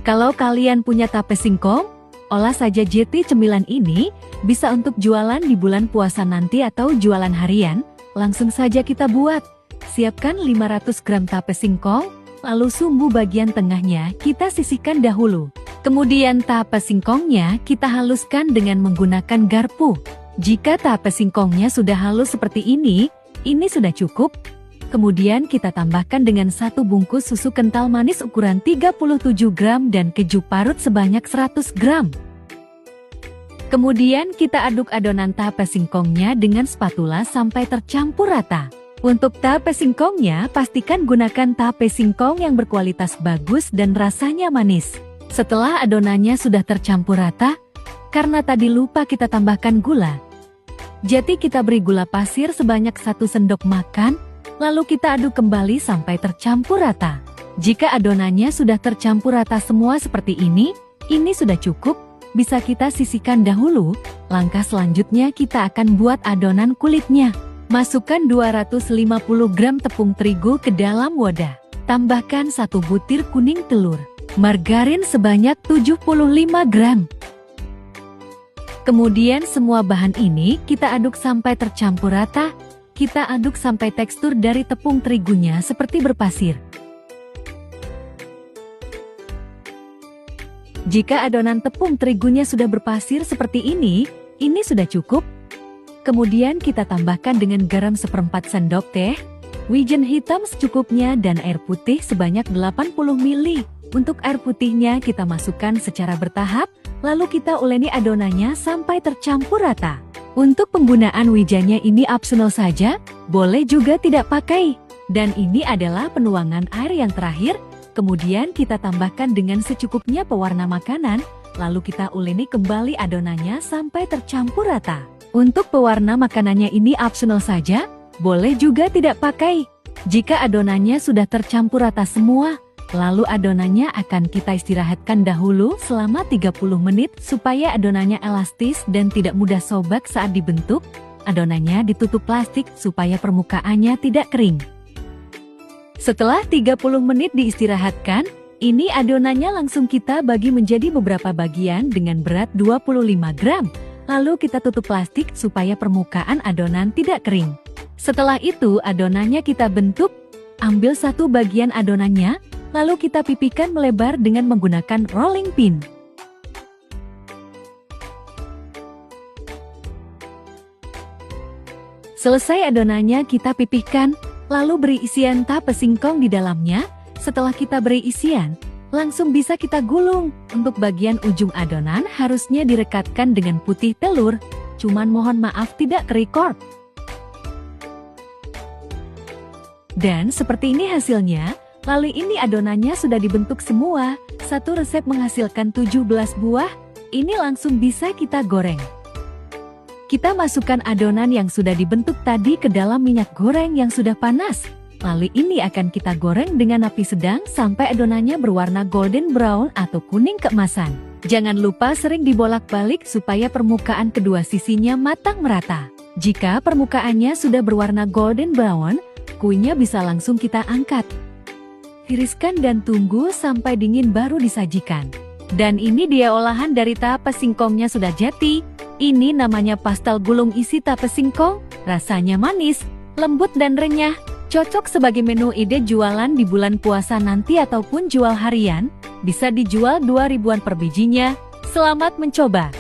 Kalau kalian punya tape singkong, olah saja jeti cemilan ini, bisa untuk jualan di bulan puasa nanti atau jualan harian, langsung saja kita buat. Siapkan 500 gram tape singkong, lalu sumbu bagian tengahnya kita sisihkan dahulu. Kemudian tape singkongnya kita haluskan dengan menggunakan garpu. Jika tape singkongnya sudah halus seperti ini sudah cukup. Kemudian kita tambahkan dengan 1 bungkus susu kental manis ukuran 37 gram dan keju parut sebanyak 100 gram. Kemudian kita aduk adonan tape singkongnya dengan spatula sampai tercampur rata. Untuk tape singkongnya, pastikan gunakan tape singkong yang berkualitas bagus dan rasanya manis. Setelah adonannya sudah tercampur rata, karena tadi lupa kita tambahkan gula, jadi kita beri gula pasir sebanyak 1 sendok makan, lalu kita aduk kembali sampai tercampur rata. Jika adonannya sudah tercampur rata semua seperti ini sudah cukup, bisa kita sisihkan dahulu. Langkah selanjutnya kita akan buat adonan kulitnya. Masukkan 250 gram tepung terigu ke dalam wadah. Tambahkan 1 butir kuning telur. Margarin sebanyak 75 gram. Kemudian semua bahan ini kita aduk sampai tercampur rata. Kita aduk sampai tekstur dari tepung terigunya seperti berpasir. Jika adonan tepung terigunya sudah berpasir seperti ini sudah cukup. Kemudian kita tambahkan dengan garam 1/4 sendok teh, wijen hitam secukupnya dan air putih sebanyak 80 ml. Untuk air putihnya kita masukkan secara bertahap, lalu kita uleni adonannya sampai tercampur rata. Untuk penggunaan wijennya ini opsional saja, boleh juga tidak pakai. Dan ini adalah penuangan air yang terakhir, kemudian kita tambahkan dengan secukupnya pewarna makanan, lalu kita uleni kembali adonannya sampai tercampur rata. Untuk pewarna makanannya ini opsional saja, boleh juga tidak pakai. Jika adonannya sudah tercampur rata semua, lalu adonannya akan kita istirahatkan dahulu selama 30 menit supaya adonannya elastis dan tidak mudah sobek saat dibentuk. Adonannya ditutup plastik supaya permukaannya tidak kering. Setelah 30 menit diistirahatkan, ini adonannya langsung kita bagi menjadi beberapa bagian dengan berat 25 gram. Lalu kita tutup plastik supaya permukaan adonan tidak kering. Setelah itu adonannya kita bentuk, ambil 1 bagian adonannya, lalu kita pipihkan melebar dengan menggunakan rolling pin. Selesai adonannya kita pipihkan, lalu beri isian tape singkong di dalamnya. Setelah kita beri isian, langsung bisa kita gulung. Untuk bagian ujung adonan harusnya direkatkan dengan putih telur, cuman mohon maaf tidak ke-record. Dan seperti ini hasilnya. Lalu ini adonannya sudah dibentuk semua. Satu resep menghasilkan 17 buah. Ini langsung bisa kita goreng. Kita masukkan adonan yang sudah dibentuk tadi ke dalam minyak goreng yang sudah panas. Lalu ini akan kita goreng dengan api sedang sampai adonannya berwarna golden brown atau kuning keemasan. Jangan lupa sering dibolak-balik supaya permukaan kedua sisinya matang merata. Jika permukaannya sudah berwarna golden brown, kuenya bisa langsung kita angkat. Tiriskan dan tunggu sampai dingin baru disajikan. Dan ini dia olahan dari tape singkongnya sudah jadi. Ini namanya pastel gulung isi tape singkong. Rasanya manis, lembut dan renyah. Cocok sebagai menu ide jualan di bulan puasa nanti ataupun jual harian. Bisa dijual 2 ribuan per bijinya. Selamat mencoba!